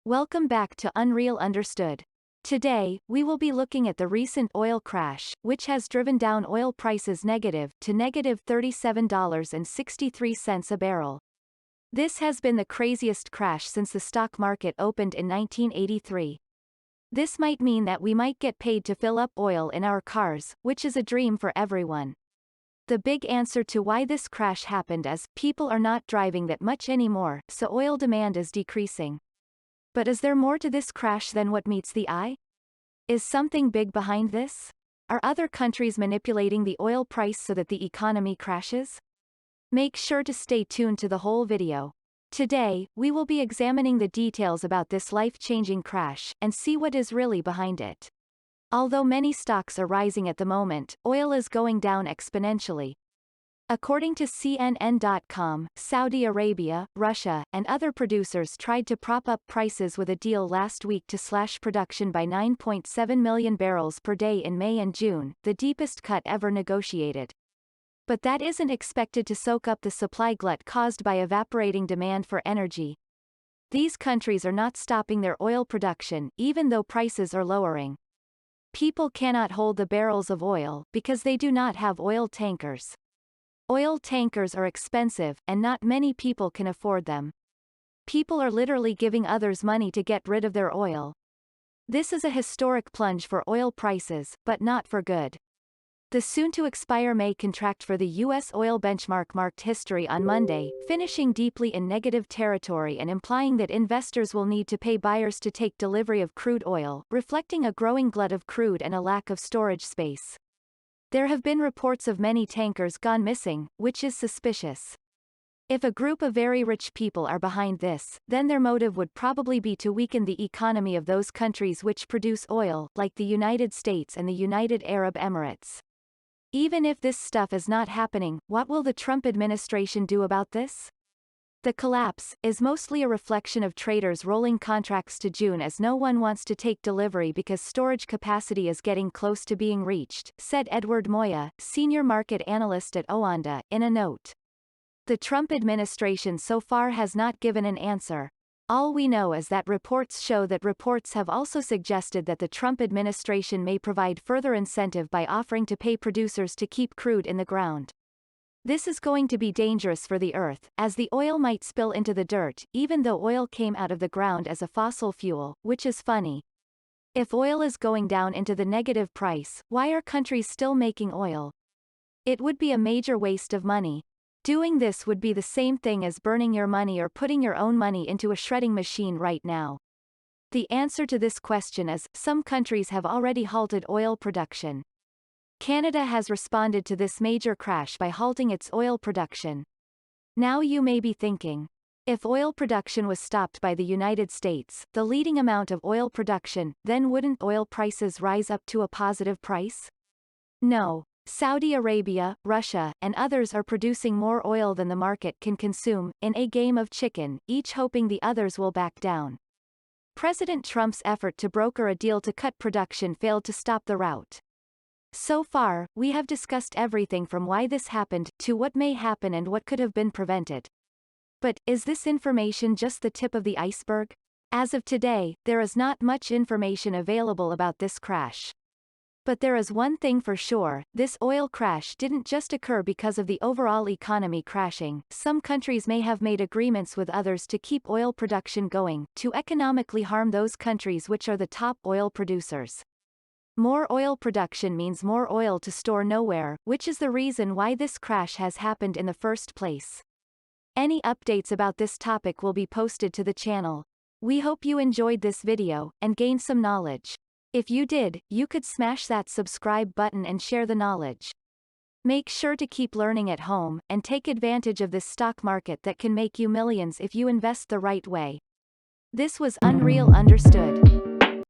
Welcome back to Unreal Understood. Today, we will be looking at the recent oil crash, which has driven down oil prices to negative $37.63 a barrel. This has been the craziest crash since the stock market opened in 1983. This might mean that we might get paid to fill up oil in our cars, which is a dream for everyone. The big answer to why this crash happened is, people are not driving that much anymore, so oil demand is decreasing. But is there more to this crash than what meets the eye? Is something big behind this? Are other countries manipulating the oil price so that the economy crashes? Make sure to stay tuned to the whole video. Today, we will be examining the details about this life-changing crash, and see what is really behind it. Although many stocks are rising at the moment, oil is going down exponentially. According to CNN.com, Saudi Arabia, Russia, and other producers tried to prop up prices with a deal last week to slash production by 9.7 million barrels per day in May and June, the deepest cut ever negotiated. But that isn't expected to soak up the supply glut caused by evaporating demand for energy. These countries are not stopping their oil production, even though prices are lowering. People cannot hold the barrels of oil, because they do not have oil tankers. Oil tankers are expensive, and not many people can afford them. People are literally giving others money to get rid of their oil. This is a historic plunge for oil prices, but not for good. The soon-to-expire May contract for the U.S. oil benchmark marked history on Monday, finishing deeply in negative territory and implying that investors will need to pay buyers to take delivery of crude oil, reflecting a growing glut of crude and a lack of storage space. There have been reports of many tankers gone missing, which is suspicious. If a group of very rich people are behind this, then their motive would probably be to weaken the economy of those countries which produce oil, like the United States and the United Arab Emirates. Even if this stuff is not happening, what will the Trump administration do about this? The collapse is mostly a reflection of traders rolling contracts to June as no one wants to take delivery because storage capacity is getting close to being reached, said Edward Moya, senior market analyst at Oanda, in a note. The Trump administration so far has not given an answer. All we know is that reports show that reports have also suggested that the Trump administration may provide further incentive by offering to pay producers to keep crude in the ground. This is going to be dangerous for the earth, as the oil might spill into the dirt, even though oil came out of the ground as a fossil fuel, which is funny. If oil is going down into the negative price, why are countries still making oil? It would be a major waste of money. Doing this would be the same thing as burning your money or putting your own money into a shredding machine right now. The answer to this question is, some countries have already halted oil production. Canada has responded to this major crash by halting its oil production. Now you may be thinking, if oil production was stopped by the United States, the leading amount of oil production, then wouldn't oil prices rise up to a positive price? No. Saudi Arabia, Russia, and others are producing more oil than the market can consume, in a game of chicken, each hoping the others will back down. President Trump's effort to broker a deal to cut production failed to stop the rout. So far, we have discussed everything from why this happened, to what may happen and what could have been prevented. But, is this information just the tip of the iceberg? As of today, there is not much information available about this crash. But there is one thing for sure, this oil crash didn't just occur because of the overall economy crashing. Some countries may have made agreements with others to keep oil production going, to economically harm those countries which are the top oil producers. More oil production means more oil to store nowhere, which is the reason why this crash has happened in the first place. Any updates about this topic will be posted to the channel. We hope you enjoyed this video, and gained some knowledge. If you did, you could smash that subscribe button and share the knowledge. Make sure to keep learning at home, and take advantage of this stock market that can make you millions if you invest the right way. This was Unreal Understood.